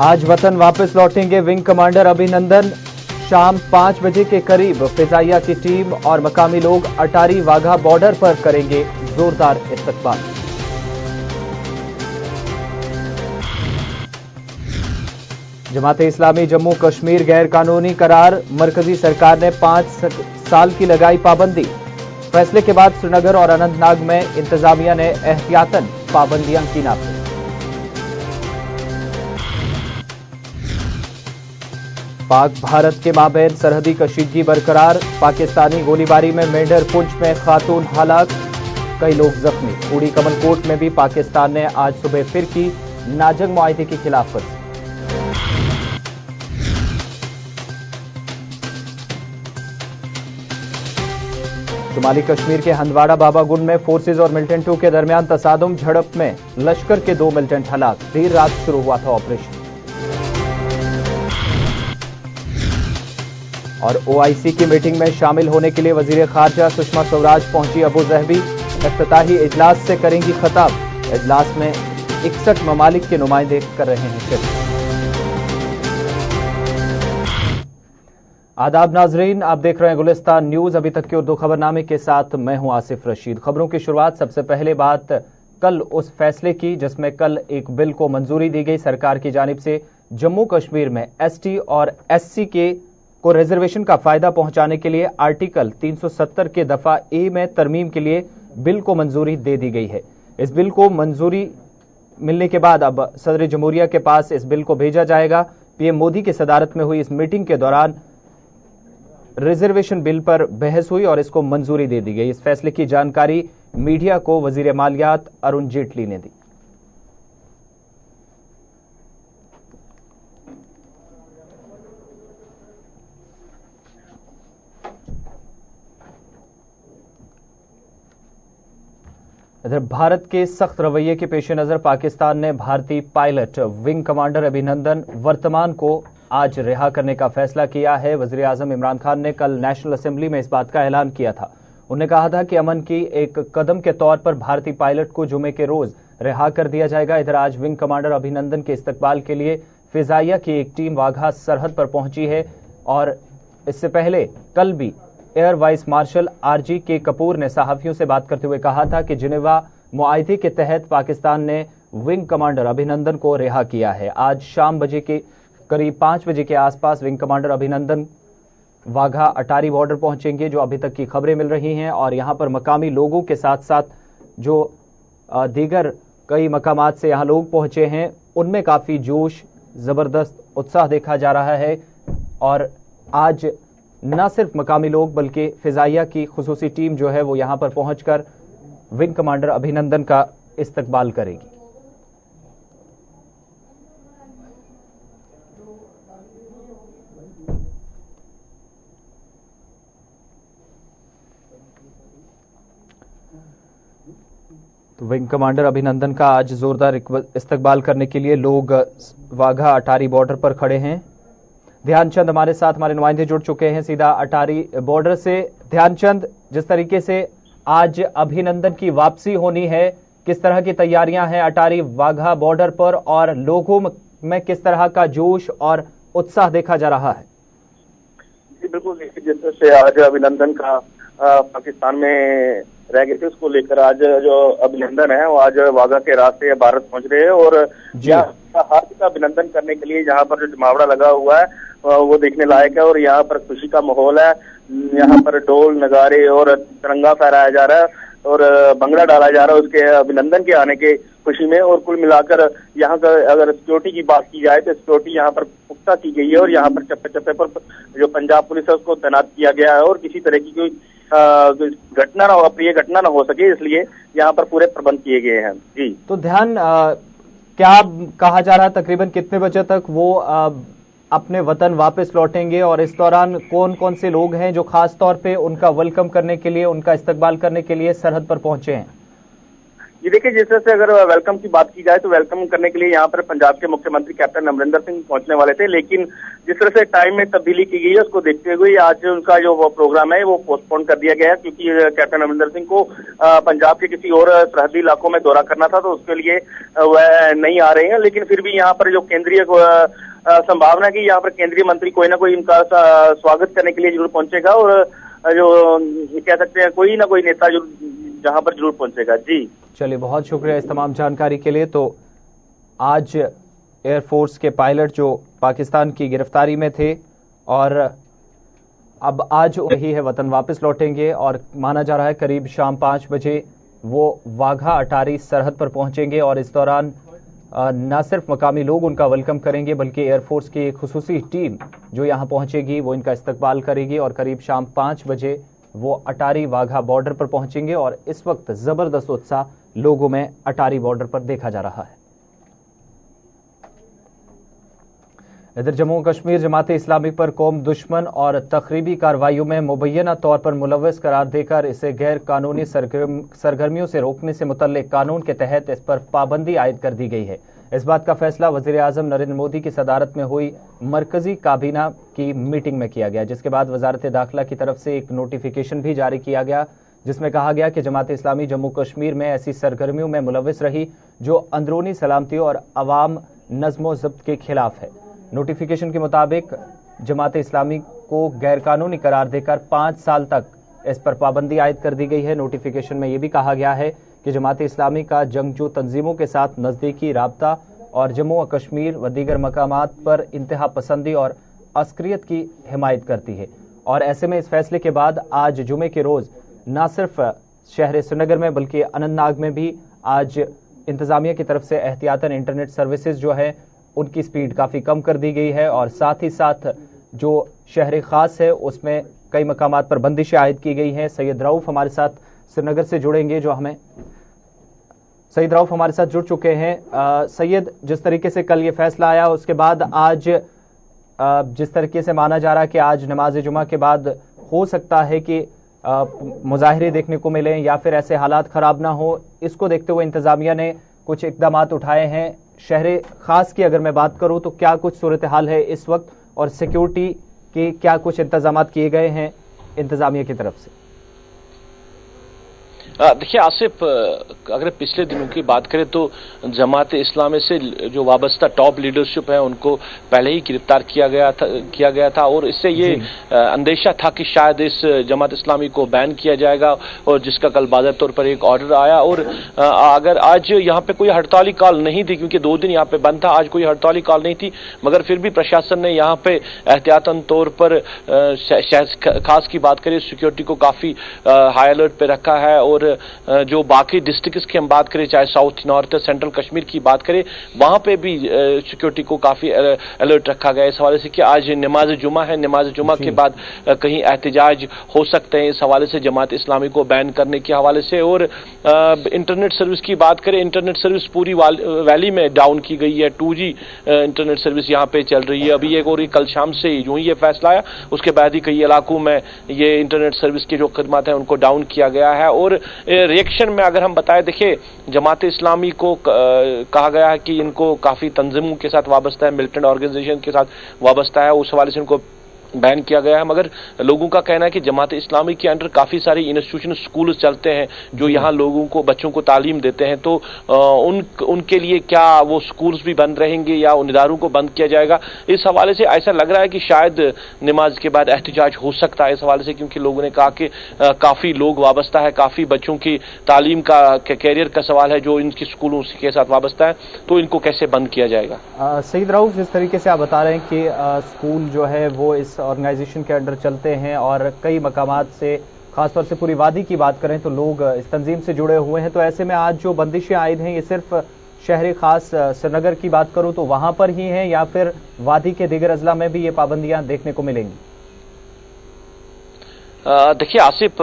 आज वतन वापस लौटेंगे विंग कमांडर अभिनंदन। शाम 5 बजे के करीब फिजाइया की टीम और मकामी लोग अटारी वाघा बॉर्डर पर करेंगे जोरदार इस्तकबाल। जमाते इस्लामी जम्मू कश्मीर गैर कानूनी करार, मरकजी सरकार ने 5 साल की लगाई पाबंदी। फैसले के बाद श्रीनगर और अनंतनाग में इंतजामिया ने एहतियातन पाबंदियां की नाफिज। पाक भारत के माबैन सरहदी कशीदगी बरकरार, पाकिस्तानी गोलीबारी में मेंढर पुंछ में खातून हलाक, कई लोग जख्मी। उड़ी कमलकोट में भी पाकिस्तान ने आज सुबह फिर की नाजंग मुआहिदे की खिलाफवर्जी। शुमाली कश्मीर के हंदवाड़ा बाबागुंड में फोर्सेज और मिलिटेंटों के दरमियान तसादुम, झड़प में लश्कर के 2 मिलिटेंट हलाक। देर रात शुरू हुआ था ऑपरेशन। और ओआईसी की मीटिंग में शामिल होने के लिए वजीर खारजा सुषमा स्वराज पहुंची अबू जहबी। इफ्तिताही इजलास से करेंगी खिताब। इजलास में 61 ममालिक के नुमाइंदे कर रहे हैं शिरकत। आदाब नाजरीन, आप देख रहे हैं गुलिस्तान न्यूज। अभी तक के उर्दू खबरनामे के साथ मैं हूं आसिफ रशीद। खबरों की शुरुआत सबसे पहले बात कल उस फैसले की जिसमें कल एक बिल को मंजूरी दी गई सरकार की जानिब से। जम्मू कश्मीर में एसटी और एससी को रिजर्वेशन का फायदा पहुंचाने के लिए आर्टिकल 370 के दफा ए में तरमीम के लिए बिल को मंजूरी दे दी गई है। इस बिल को मंजूरी मिलने के बाद अब सदर जमहूरिया के पास इस बिल को भेजा जाएगा। पीएम मोदी की सदारत में हुई इस मीटिंग के दौरान रिजर्वेशन बिल पर बहस हुई और इसको मंजूरी दे दी गई। इस फैसले की जानकारी मीडिया को वजीर मालियात अरुण जेटली ने दी। इधर भारत के सख्त रवैये के पेश नजर पाकिस्तान ने भारतीय पायलट विंग कमांडर अभिनंदन वर्तमान को आज रिहा करने का फैसला किया है। वजीर आजम इमरान खान ने कल नेशनल असेंबली में इस बात का ऐलान किया था। उन्होंने कहा था कि अमन की एक कदम के तौर पर भारतीय पायलट को जुमे के रोज रिहा कर दिया जाएगा। इधर आज विंग कमांडर अभिनंदन के इस्तकबाल के लिए फिजाइया की एक टीम वाघा सरहद पर पहुंची है और इससे पहले कल भी एयर वाइस मार्शल आरजी के कपूर ने सहाफियों से बात करते हुए कहा था कि जिनेवा मुआहिदे के तहत पाकिस्तान ने विंग कमांडर अभिनंदन को रिहा किया है। आज शाम करीब 5 बजे के आसपास wing commander Abhinandan Wagah Attari border पहुंचेंगे, जो अभी तक की खबरें मिल रही हैं। और यहां पर मकामी लोगों के साथ साथ जो दीगर कई मकामात से यहां लोग पहुंचे हैं, उनमें काफी जोश, जबरदस्त उत्साह देखा जा रहा है। और आज न सिर्फ मकामी लोग बल्कि फिजाइया की खुसूसी टीम जो है वो यहां पर पहुंचकर विंग कमांडर अभिनंदन का इस्तकबाल करेगी। तो विंग कमांडर अभिनंदन का आज जोरदार इस्तकबाल करने के लिए लोग वाघा अटारी बॉर्डर पर खड़े हैं। ध्यानचंद हमारे साथ, हमारे नुमाइंदे जुड़ चुके हैं सीधा अटारी बॉर्डर से। ध्यानचंद, जिस तरीके से आज अभिनंदन की वापसी होनी है, किस तरह की तैयारियां हैं अटारी वाघा बॉर्डर पर और लोगों में किस तरह का जोश और उत्साह देखा जा रहा है? जी बिल्कुल, जिस तरह से आज अभिनंदन का पाकिस्तान में रह गए थे, उसको लेकर आज जो अभिनंदन है वो आज वाघा के रास्ते भारत पहुंच रहे हैं। और हार्दिक अभिनंदन करने के लिए यहाँ पर जो जमावड़ा लगा हुआ है वो देखने लायक है और यहाँ पर खुशी का माहौल है। यहाँ पर ढोल नगारे और तिरंगा फहराया जा रहा है और भंगड़ा डाला जा रहा है उसके अभिनंदन के आने के खुशी में। और कुल मिलाकर यहाँ का अगर सिक्योरिटी की बात की जाए तो सिक्योरिटी यहाँ पर पुख्ता की गई है और यहाँ पर चप्पे चप्पे पर जो पंजाब पुलिस है उसको तैनात किया गया है और किसी तरह की कोई घटना ना हो, अप्रिय घटना ना हो सके, इसलिए यहाँ पर पूरे प्रबंध किए गए हैं। जी तो ध्यान, क्या कहा जा रहा है तकरीबन कितने बजे तक वो अपने वतन वापस लौटेंगे और इस दौरान कौन कौन से लोग हैं जो खास तौर पे उनका वेलकम करने के लिए, उनका इस्तकबाल करने के लिए सरहद पर पहुंचे हैं? जी देखिए, जिस तरह से अगर वेलकम की बात की जाए तो वेलकम करने के लिए यहाँ पर पंजाब के मुख्यमंत्री कैप्टन अमरिंदर सिंह पहुंचने वाले थे, लेकिन जिस तरह से टाइम में तब्दीली की गई है उसको देखते हुए आज उनका जो वो प्रोग्राम है वो पोस्टपोन कर दिया गया है, क्योंकि कैप्टन अमरिंदर सिंह को पंजाब के किसी और सरहदी इलाकों में दौरा करना था, तो उसके लिए वह नहीं आ रहे हैं। लेकिन फिर भी यहाँ पर जो केंद्रीय संभावना है कि यहाँ पर केंद्रीय मंत्री कोई ना कोई इनका स्वागत करने के लिए जरूर पहुंचेगा, और जो कह सकते हैं कोई ना कोई नेता जो जहां पर जरूर पहुंचेगा। जी चलिए, बहुत शुक्रिया इस तमाम जानकारी के लिए। तो आज एयरफोर्स के पायलट जो पाकिस्तान की गिरफ्तारी में थे और अब आज वही है वतन वापस लौटेंगे, और माना जा रहा है करीब शाम 5 बजे वो वाघा अटारी सरहद पर पहुंचेंगे, और इस दौरान न सिर्फ मकामी लोग उनका वेलकम करेंगे बल्कि एयरफोर्स की एक खुसूसी टीम जो यहां पहुंचेगी वो इनका इस्तकबाल करेगी, और करीब शाम 5 बजे वो अटारी वाघा बॉर्डर पर पहुंचेंगे। और इस वक्त जबरदस्त उत्साह लोगों में अटारी बॉर्डर पर देखा जा रहा है। इधर जम्मू कश्मीर जमाते इस्लामी पर कौम दुश्मन और तखरीबी कार्रवाइयों में मुबैना तौर पर मुलव्वस करार देकर इसे गैर कानूनी सरगर्मियों से रोकने से मुतल्लिक कानून के तहत इस पर पाबंदी आयद कर दी गई है। इस बात का फैसला वजीर आजम नरेंद्र मोदी की सदारत में हुई मरकजी काबीना की मीटिंग में किया गया, जिसके बाद वजारत दाखिला की तरफ से एक नोटिफिकेशन भी जारी किया गया, जिसमें कहा गया कि जमात इस्लामी जम्मू कश्मीर में ऐसी सरगर्मियों में मुलव्वस रही जो अंदरूनी सलामती और अवाम नज्मो ज़ब्त के खिलाफ है। नोटिफिकेशन के मुताबिक जमात इस्लामी को गैरकानूनी करार देकर 5 साल तक इस पर पाबंदी आयद कर दी गई है। नोटिफिकेशन में यह भी कहा गया है कि जमात इस्लामी का जंगजू तंजीमों के साथ नजदीकी राबता और जम्मू और कश्मीर व दीगर मकामात पर इंतहा पसंदी और अस्करियत की हिमायत करती है। और ऐसे में इस फैसले के बाद आज जुमे के रोज न सिर्फ शहर श्रीनगर में बल्कि अनंतनाग में भी आज इंतजामिया की तरफ से एहतियातन इंटरनेट सर्विसेज जो है उनकी स्पीड काफी कम कर दी गई है, और साथ ही साथ जो शहर खास है उसमें कई मकामात पर बंदिशें आयद की गई हैं। सैयद रऊफ हमारे साथ श्रीनगर से जुड़ेंगे, जो हमें सैयद रऊफ हमारे साथ जुड़ चुके हैं। सैयद, जिस तरीके से कल ये फैसला आया उसके बाद आज जिस तरीके से माना जा रहा है कि आज नमाज जुमा के बाद हो सकता है कि मुजाहिरे देखने को मिले या फिर ऐसे हालात खराब ना हो, इसको देखते हुए इंतजामिया ने कुछ इकदाम उठाए हैं। शहर खास की अगर मैं बात करूं तो क्या कुछ सूरत हाल है इस वक्त, और सिक्योरिटी के क्या कुछ इंतजाम किए गए हैं इंतजामिया की तरफ से? देखिए आसिफ, अगर पिछले दिनों की बात करें तो जमात इस्लामी से जो वाबस्ता टॉप लीडरशिप है उनको पहले ही गिरफ्तार किया गया था और इससे ये अंदेशा था कि शायद इस जमात इस्लामी को बैन किया जाएगा, और जिसका कल बाज़ाहिर तौर पर एक ऑर्डर आया। और अगर आज यहाँ पे कोई हड़ताली कॉल नहीं थी, क्योंकि 2 दिन यहाँ पे बंद था, आज कोई हड़ताली कॉल नहीं थी, मगर फिर भी प्रशासन ने यहाँ पे एहतियातन तौर पर शहर खास की बात करें सिक्योरिटी को काफी हाई अलर्ट पे रखा है। और जो बाकी डिस्ट्रिक्ट्स की हम बात करें, चाहे साउथ, नॉर्थ, सेंट्रल कश्मीर की बात करें, वहां पे भी सिक्योरिटी को काफी अलर्ट रखा गया इस हवाले से कि आज नमाज जुमा है, नमाज जुमा के बाद कहीं एहतजाज हो सकते हैं, इस हवाले से जमात इस्लामी को बैन करने के हवाले से। और इंटरनेट सर्विस की बात करें, इंटरनेट सर्विस पूरी वैली में डाउन की गई है, 2G इंटरनेट सर्विस यहाँ पे चल रही है अभी एक, और कल शाम से यूं ही ये फैसला आया, उसके बाद ही कई इलाकों में ये इंटरनेट सर्विस की जो खदमात है उनको डाउन किया गया है। और रिएक्शन में अगर हम बताएं, देखिए जमात इस्लामी को कहा गया है कि इनको काफी तंजीमों के साथ वाबस्ता है, मिलिटेंट ऑर्गेनाइजेशन के साथ वाबस्ता है, उस हवाले से इनको बैन किया गया है। मगर लोगों का कहना है कि जमात इस्लामी के अंडर काफी सारे इंस्टीट्यूशन, स्कूल चलते हैं जो यहाँ लोगों को, बच्चों को तालीम देते हैं, तो उनके लिए क्या वो स्कूल्स भी बंद रहेंगे या उन इदारों को बंद किया जाएगा, इस हवाले से ऐसा लग रहा है कि शायद नमाज के बाद एहतजाज हो सकता है इस हवाले से, क्योंकि लोगों ने कहा कि काफी लोग वाबस्ता है, काफी बच्चों की तालीम का, कैरियर का सवाल है जो इनकी स्कूलों के साथ वाबस्ता है, तो इनको कैसे बंद किया जाएगा। सईद रऊफ, जिस तरीके से आप बता रहे हैं कि स्कूल जो है वो इस ऑर्गेनाइजेशन के अंडर चलते हैं और कई मकामात से, खासतौर से पूरी वादी की बात करें तो लोग इस तंजीम से जुड़े हुए हैं, तो ऐसे में आज जो बंदिशें आयद हैं ये सिर्फ शहर खास श्रीनगर की बात करूं तो वहां पर ही हैं या फिर वादी के दीगर अजला में भी ये पाबंदियां देखने को मिलेंगी? देखिए आसिफ,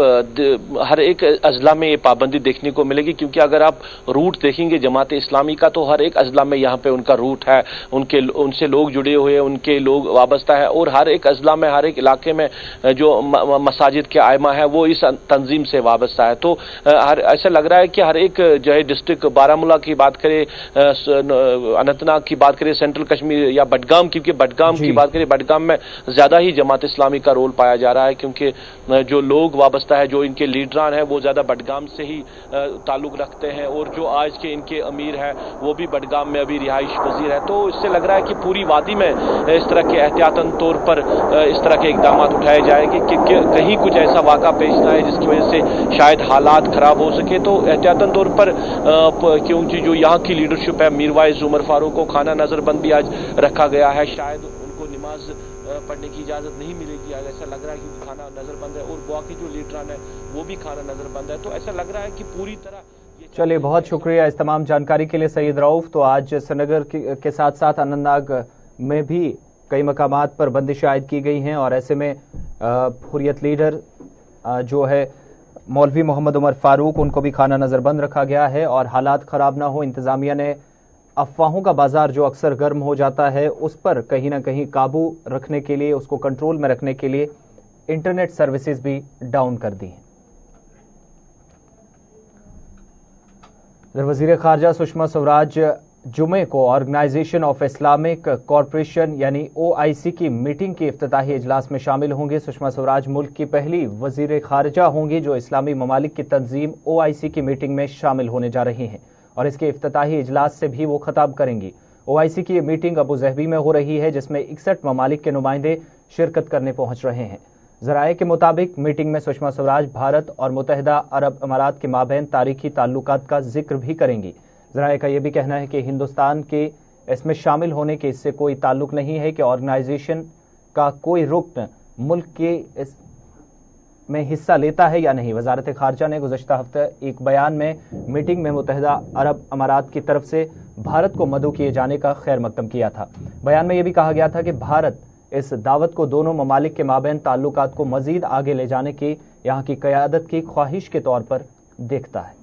हर एक अजला में ये पाबंदी देखने को मिलेगी, क्योंकि अगर आप रूट देखेंगे जमात इस्लामी का तो हर एक अजला में यहाँ पे उनका रूट है, उनसे लोग जुड़े हुए, उनके लोग वाबस्ता है, और हर एक अजला में, हर एक इलाके में जो मसाजिद के आयमा है वो इस तंजीम से वाबस्ता है। तो ऐसा लग रहा है कि हर एक जो है डिस्ट्रिक्ट बारामूला की बात करें, अनंतनाग की बात करें, सेंट्रल कश्मीर या बडगाम, क्योंकि बडगाम की बात करें, बडगाम में ज्यादा ही जमात इस्लामी का रोल पाया जा रहा है, क्योंकि जो लोग वाबस्ता है, जो इनके लीडरान हैं वो ज्यादा बडगाम से ही ताल्लुक रखते हैं, और जो आज के इनके अमीर हैं वो भी बडगाम में अभी रिहाइश पजीर है। तो इससे लग रहा है कि पूरी वादी में इस तरह के एहतियातन तौर पर इस तरह के इकदाम उठाए जाएंगे कि कहीं कुछ ऐसा वाक़ा पेश ना आए जिसकी वजह से शायद हालात खराब हो सके। तो एहतियातन तौर पर क्योंकि जो यहाँ की लीडरशिप है, मीरवाइज उमर फारूक को खाना नजरबंद भी आज रखा गया है, शायद उनको नमाज पढ़ने की इजाजत नहीं मिलेगी आज, ऐसा लग रहा है, क्योंकि खाना नजरबंद है, और बाकी जो लीडरान है वो भी खाना नजरबंद है। तो ऐसा लग रहा है कि पूरी तरह। चलिए, बहुत शुक्रिया इस तमाम जानकारी के लिए सईद रऊफ। तो आज श्रीनगर के साथ साथ अनंतनाग में भी कई मकामात पर बंदिशें आयद की गई हैं, और ऐसे में हुर्रियत लीडर जो है मौलवी मोहम्मद उमर फारूक, उनको भी खाना नजरबंद रखा गया है। और हालात खराब ना हो, इंतजामिया ने अफवाहों का बाजार जो अक्सर गर्म हो जाता है उस पर कहीं ना कहीं काबू रखने के लिए, उसको कंट्रोल में रखने के लिए इंटरनेट सर्विसेज भी डाउन कर दी हैं। वजीर खारजा सुषमा स्वराज जुमे को ऑर्गेनाइजेशन ऑफ इस्लामिक कॉरपोरेशन यानी OIC की मीटिंग के इफ्तिताही इजलास में शामिल होंगे। सुषमा स्वराज मुल्क की पहली वजीर खारजा होंगी जो इस्लामी ममालिक की तंजीम OIC की मीटिंग में शामिल होने जा रही हैं, और इसके इफ्तिताही इजलास से भी वो खिताब करेंगी। OIC की ये मीटिंग अबू ज़हबी में हो रही है, जिसमें 61 ममालिक के नुमाइंदे शिरकत करने पहुंच रहे हैं। ज़राए के मुताबिक मीटिंग में सुषमा स्वराज भारत और मुत्तहिदा अरब अमारात के माबैन तारीखी ताल्लुकात का जिक्र भी करेंगी। ज़राए का यह भी कहना है कि हिंदुस्तान के इसमें शामिल होने के इससे कोई ताल्लुक नहीं है कि ऑर्गेनाइजेशन का कोई रुकन मुल्क के में हिस्सा लेता है या नहीं। वजारत खारजा ने गुज़श्ता हफ्ते एक बयान में मीटिंग में मुत्तहिदा अरब अमारात की तरफ से भारत को मदऊ किए जाने का खैर मकदम किया था। बयान में यह भी कहा गया था कि भारत इस दावत को दोनों ममालिक के माबैन ताल्लुकात को मजीद आगे ले जाने की यहाँ की क़यादत की ख्वाहिश के तौर पर देखता है।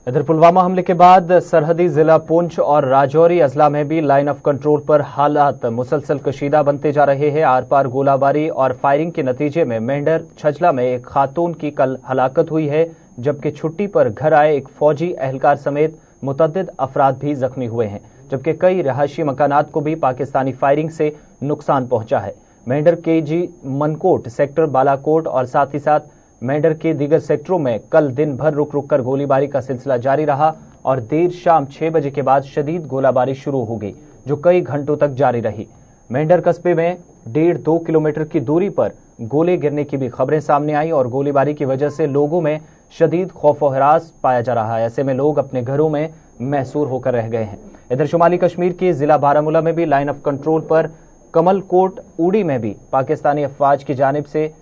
इधर पुलवामा हमले के बाद सरहदी जिला पुंछ और राजौरी अजला में भी लाइन ऑफ कंट्रोल पर हालात मुसलसल कशीदा बनते जा रहे हैं। आर पार गोलाबारी और फायरिंग के नतीजे में मेंढर छजला में एक खातून की कल हलाकत हुई है, जबकि छुट्टी पर घर आए एक फौजी एहलकार समेत मुतअद्दिद अफराद भी जख्मी हुए हैं, जबकि कई रहायशी मकानात को भी पाकिस्तानी फायरिंग से नुकसान पहुंचा है। मेंढर KG मनकोट सेक्टर बालाकोट और साथ ही साथ मेंढर के दीगर सेक्टरों में कल दिन भर रुक रुक कर गोलीबारी का सिलसिला जारी रहा, और देर शाम 6 बजे के बाद शदीद गोलाबारी शुरू हो गई जो कई घंटों तक जारी रही। मेंढर कस्बे में 1.5-2 किलोमीटर की दूरी पर गोले गिरने की भी खबरें सामने आई, और गोलीबारी की वजह से लोगों में शदीद खौफ व हरास पाया जा रहा है। ऐसे में लोग अपने घरों में महसूर होकर रह गए हैं। इधर शुमाली कश्मीर के जिला बारामूला में भी लाइन ऑफ कंट्रोल पर कमलकोट उड़ी में भी पाकिस्तानी अफवाज की जानिब से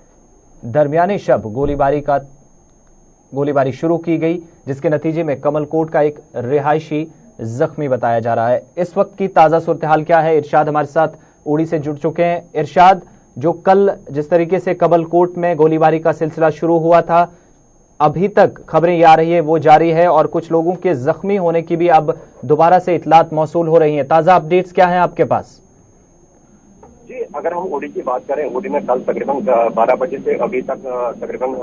दरमियाने शब गोलीबारी शुरू की गई, जिसके नतीजे में कमलकोट का एक रिहायशी जख्मी बताया जा रहा है। इस वक्त की ताजा सूरत हाल क्या है, इरशाद हमारे साथ उड़ी से जुड़ चुके हैं। इरशाद, जो कल जिस तरीके से कमलकोट में गोलीबारी का सिलसिला शुरू हुआ था, अभी तक खबरें ये आ रही है वो जारी है, और कुछ लोगों के जख्मी होने की भी अब दोबारा से इतलात मौसूल हो रही है। ताजा अपडेट्स क्या हैं आपके पास? जी, अगर हम उड़ी की बात करें, उड़ी में कल तकरीबन 12 बजे से अभी तक तकरीबन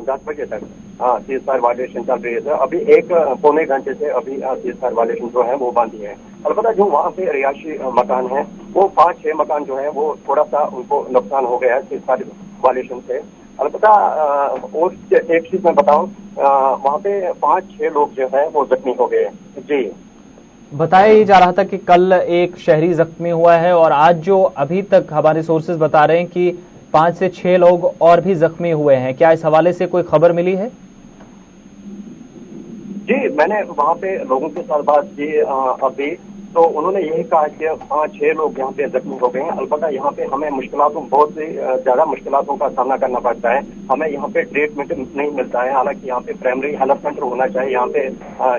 10 बजे तक सीज़फायर वायलेशन चल रही है। अभी 1-पौने घंटे से अभी सीज़फायर वायलेशन जो है वो बंद है। अलबत्ता जो वहाँ पे रिहायशी मकान है वो 5-6 मकान जो है वो थोड़ा सा उनको नुकसान हो गया है सीज़फायर वायलेशन से। अलबत्ता और एक चीज मैं बताऊं, वहाँ पे 5-6 लोग जो है वो जख्मी हो गए। जी, बताया ही जा रहा था कि कल एक शहरी जख्मी हुआ है, और आज जो अभी तक हमारे सोर्सेज बता रहे हैं कि 5 से 6 लोग और भी जख्मी हुए हैं। क्या इस हवाले से कोई खबर मिली है? जी, मैंने वहाँ पे लोगों के साथ बात की अभी, तो उन्होंने यही कहा कि 5-6 लोग यहाँ पे जख्मी हो गए हैं। अलबत्ता यहाँ पे हमें बहुत सी ज्यादा मुश्किलों का सामना करना पड़ता है। हमें यहाँ पे ट्रीटमेंट नहीं मिलता है। हालांकि यहाँ पे प्राइमरी हेल्थ सेंटर होना चाहिए, यहाँ पे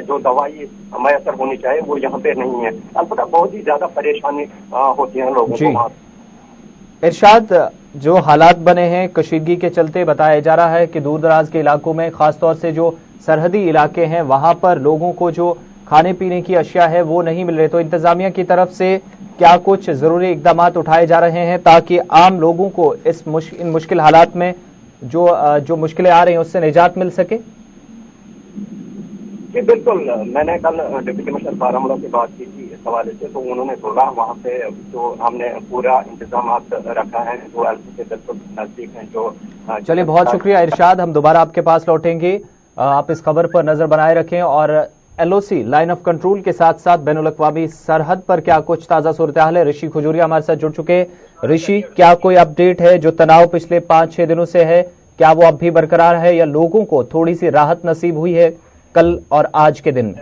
जो दवाई मैसर होनी चाहिए वो यहाँ पे नहीं है। अलबत्ता बहुत ही ज्यादा परेशानी होती है लोगों को वहाँ। इरशाद, जो हालात बने हैं कशीदगी के चलते, बताया जा रहा है कि दूर दराज के इलाकों में खासतौर से जो सरहदी इलाके हैं वहां पर लोगों को जो खाने पीने की अशिया है वो नहीं मिल रही, तो इंतजामिया की तरफ से क्या कुछ जरूरी इकदाम उठाए जा रहे हैं ताकि आम लोगों को इन मुश्किल हालात में जो मुश्किलें आ रही हैं उससे निजात मिल सके? जी बिल्कुल, मैंने कल डिप्टी कमिश्नर बारामूला से बात की थी इस हवाले से, तो उन्होंने बोला वहाँ पे जो हमने पूरा इंतजाम रखा है, जो एलसी के बिल्कुल नजदीक हैं। जो चलिए, बहुत शुक्रिया इरशाद, हम दोबारा आपके पास लौटेंगे। आप इस खबर पर नजर बनाए रखें और एलओसी लाइन ऑफ कंट्रोल के साथ साथ बैनुल अक़वामी सरहद पर क्या कुछ ताजा सूरत हाल है। ऋषि खजूरिया हमारे साथ जुड़ चुके हैं। ऋषि, क्या कोई अपडेट है? जो तनाव पिछले 5-6 दिनों से है, क्या वो अब भी बरकरार है या लोगों को थोड़ी सी राहत नसीब हुई है कल और आज के दिन में?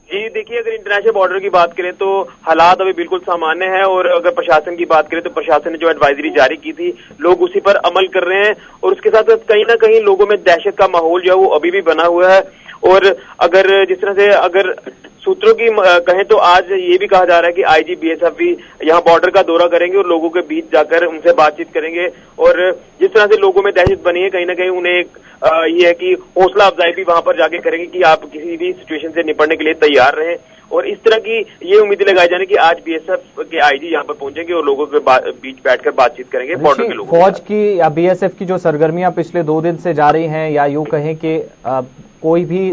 जी देखिए, अगर इंटरनेशनल बॉर्डर की बात करें तो हालात अभी बिल्कुल सामान्य है, और अगर प्रशासन की बात करें तो प्रशासन ने जो एडवाइजरी जारी की थी लोग उसी पर अमल कर रहे हैं, और उसके साथ कहीं ना कहीं लोगों में दहशत का माहौल जो है वो अभी भी बना हुआ है। और अगर जिस तरह से अगर सूत्रों की कहें तो आज ये भी कहा जा रहा है कि आईजी बीएसएफ भी यहाँ बॉर्डर का दौरा करेंगे और लोगों के बीच जाकर उनसे बातचीत करेंगे, और जिस तरह से लोगों में दहशत बनी है कहीं ना कहीं उन्हें एक ये है कि हौसला अफजाई भी वहां पर जाके करेंगे कि आप किसी भी सिचुएशन से निपटने के लिए तैयार रहें। और इस तरह की ये उम्मीदें लगाई जाने की आज बीएसएफ के आईजी यहाँ पर पहुंचेंगे और लोगों के बीच बैठकर बातचीत करेंगे बॉर्डर के लोगों। फौज की या बीएसएफ की जो सरगर्मियां पिछले 2 दिन से जारी हैं, या यूं कहें कि कोई भी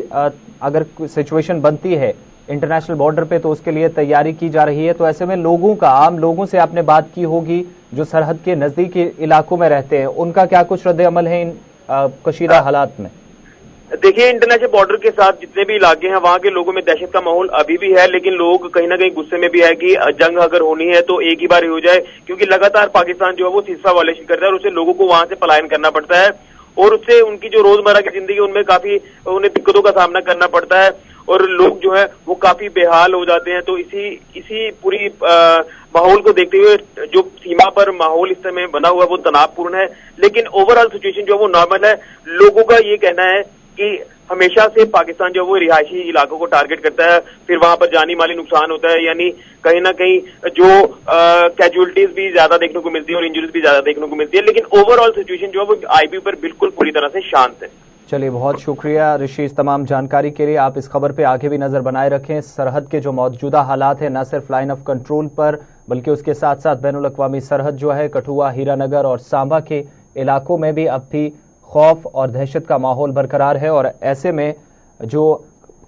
अगर सिचुएशन बनती है इंटरनेशनल बॉर्डर पे तो उसके लिए तैयारी की जा रही है, तो ऐसे में लोगों का, आम लोगों से आपने बात की होगी जो सरहद के नजदीकी इलाकों में रहते हैं, उनका क्या कुछ रद्द अमल है इन कशीदा हालात में? देखिए, इंटरनेशनल बॉर्डर के साथ जितने भी इलाके हैं वहां के लोगों में दहशत का माहौल अभी भी है, लेकिन लोग कहीं ना कहीं गुस्से में भी है कि जंग अगर होनी है तो एक ही बार ही हो जाए, क्योंकि लगातार पाकिस्तान जो है वो सीज़फायर वायलेशन करता है और उससे लोगों को वहां से पलायन करना पड़ता है, और उससे उनकी जो रोजमर्रा की जिंदगी उनमें काफी उन्हें दिक्कतों का सामना करना पड़ता है, और लोग जो है वो काफी बेहाल हो जाते हैं। तो इसी पूरी माहौल को देखते हुए जो सीमा पर माहौल इस समय बना हुआ है वो तनावपूर्ण है, लेकिन ओवरऑल सिचुएशन जो है वो नॉर्मल है। लोगों का ये कहना है कि हमेशा से पाकिस्तान जो है वो रिहायशी इलाकों को टारगेट करता है, फिर वहां पर जानी माली नुकसान होता है, यानी कहीं ना कहीं जो कैजुअलिटीज भी ज्यादा देखने को मिलती है और इंजरीज भी ज्यादा देखने को मिलती है, लेकिन ओवरऑल सिचुएशन जो है वो आईबी पर बिल्कुल पूरी तरह से शांत है। चलिए, बहुत शुक्रिया ऋषि इस तमाम जानकारी के लिए। आप इस खबर पे आगे भी नजर बनाए रखें। सरहद के जो मौजूदा हालात है, न सिर्फ लाइन ऑफ कंट्रोल पर बल्कि उसके साथ साथ बैनुल अक़वामी सरहद जो है कठुआ, हीरानगर और सांबा के इलाकों में भी अब भी खौफ और दहशत का माहौल बरकरार है, और ऐसे में जो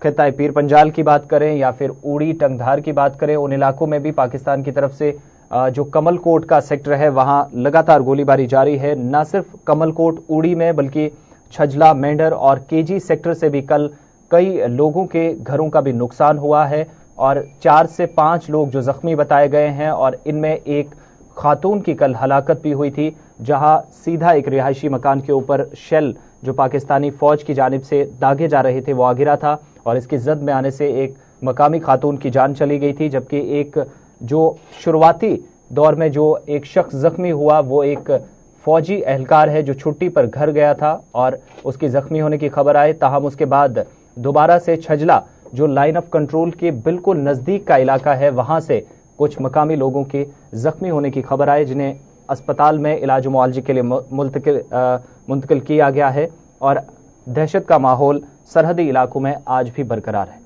खित्ता पीर पंजाल की बात करें या फिर उड़ी टंगधार की बात करें, उन इलाकों में भी पाकिस्तान की तरफ से जो कमलकोट का सेक्टर है वहां लगातार गोलीबारी जारी है। न सिर्फ कमलकोट उड़ी में बल्कि छजला, मेंढर और केजी सेक्टर से भी कल कई लोगों के घरों का भी नुकसान हुआ है, और 4 से 5 लोग जो जख्मी बताए गए हैं, और इनमें एक खातून की कल हलाकत भी हुई थी, जहां सीधा एक रिहायशी मकान के ऊपर शेल जो पाकिस्तानी फौज की जानिब से दागे जा रहे थे वो आ गिरा था, और इसकी जद में आने से एक मकामी खातून की जान चली गई थी, जबकि एक जो शुरुआती दौर में जो एक शख्स जख्मी हुआ वो एक फौजी एहलकार है जो छुट्टी पर घर गया था और उसकी जख्मी होने की खबर आई। ताहम उसके बाद दोबारा से छजला जो लाइन ऑफ कंट्रोल के बिल्कुल नजदीक का इलाका है वहां से कुछ मकामी लोगों के जख्मी होने की खबर आई, जिन्हें अस्पताल में इलाज मुआलजे के लिए मुंतकिल किया गया है, और दहशत का माहौल सरहदी इलाकों में आज भी बरकरार है।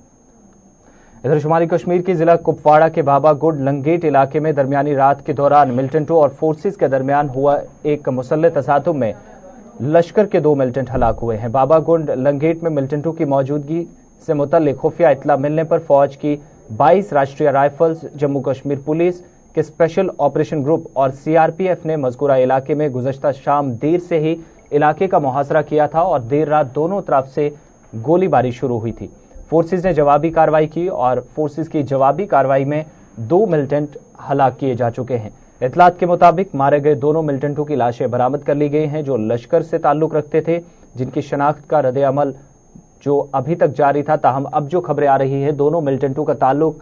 इधर शुमाली कश्मीर की जिला कुपवाड़ा के बाबा गुंड लंगेट इलाके में दरमियानी रात के दौरान मिलिटेंटों और फोर्सेस के दरमियान हुआ एक मुसल्लह तसादुम में लश्कर के 2 मिलिटेंट हलाक हुए हैं। बाबा गुंड लंगेट में मिलिटेंटों की मौजूदगी से मुतल्लिक खुफिया इत्तला मिलने पर फौज की 22 राष्ट्रीय राइफल्स, जम्मू कश्मीर पुलिस के स्पेशल ऑपरेशन ग्रुप और सीआरपीएफ ने मज़कूरा इलाके में गुज़श्ता शाम देर से ही इलाके का मुहासरा किया था और देर रात दोनों तरफ से गोलीबारी शुरू हुई थी। फोर्सेस ने जवाबी कार्रवाई की और फोर्सेस की जवाबी कार्रवाई में 2 मिलिटेंट हलाक किए जा चुके हैं। इतलात के मुताबिक मारे गए दोनों मिलिटेंटों की लाशें बरामद कर ली गई हैं जो लश्कर से ताल्लुक रखते थे, जिनकी शनाख्त का रद्द अमल जो अभी तक जारी था। ताहम अब जो खबरें आ रही है दोनों मिलिटेंटों का ताल्लुक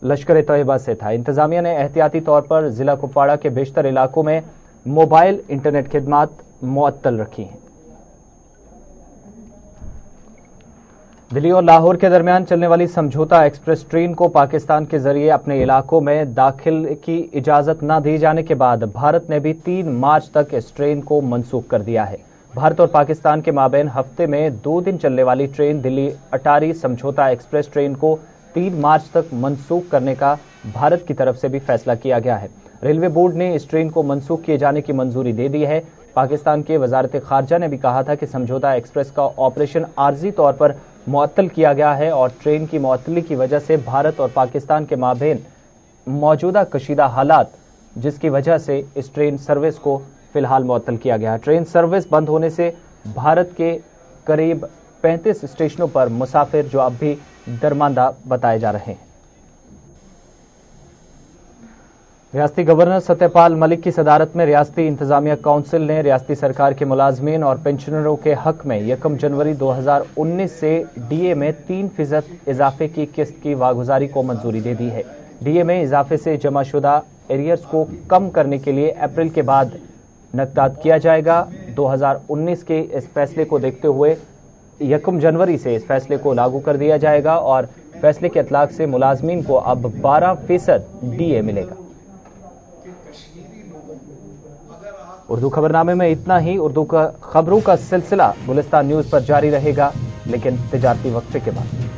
लश्कर तैयबा से था। इंतजामिया ने एहतियाती तौर पर जिला कुपवाड़ा के बेशतर इलाकों में मोबाइल इंटरनेट खिदमात मुअत्तल रखी हैं। दिल्ली और लाहौर के दरमियान चलने वाली समझौता एक्सप्रेस ट्रेन को पाकिस्तान के जरिए अपने इलाकों में दाखिल की इजाजत न दी जाने के बाद भारत ने भी 3 मार्च तक इस ट्रेन को मनसूख कर दिया है। भारत और पाकिस्तान के माबैन हफ्ते में 2 दिन चलने वाली ट्रेन दिल्ली अटारी समझौता एक्सप्रेस ट्रेन को 3 मार्च तक मनसूख करने का भारत की तरफ से भी फैसला किया गया है। रेलवे बोर्ड ने इस ट्रेन को मनसूख किए जाने की मंजूरी दे दी है। पाकिस्तान के वजारत खारजा ने भी कहा था कि समझौता एक्सप्रेस का ऑपरेशन आर्जी तौर पर मुअत्तल किया गया है और ट्रेन की मुअत्तली की वजह से भारत और पाकिस्तान के माबैन मौजूदा कशीदा हालात, जिसकी वजह से इस ट्रेन सर्विस को फिलहाल मुअत्तल किया गया है। ट्रेन सर्विस बंद होने से भारत के करीब 35 स्टेशनों पर मुसाफिर जो अब भी दरमांदा बताए जा रहे हैं। रियासती गवर्नर सत्यपाल मलिक की सदारत में रियासती इंतजामिया काउंसिल ने रियासती सरकार के मुलाजमीन और पेंशनरों के हक में 1 जनवरी 2019 से डीए में 3% इजाफे की किस्त की वागुजारी को मंजूरी दे दी है। डीए में इजाफे से जमाशुदा एरियर्स को कम करने के लिए अप्रैल के बाद नकदाद किया जाएगा। 2019 के इस फैसले को देखते हुए 1 जनवरी से इस फैसले को लागू कर दिया जाएगा और फैसले के इतलाक से मुलाजमीन को अब 12% डीए मिलेगा। उर्दू खबरनामे में इतना ही। उर्दू का खबरों का सिलसिला गुलिस्तान न्यूज पर जारी रहेगा, लेकिन तिजारती वक्फे के बाद।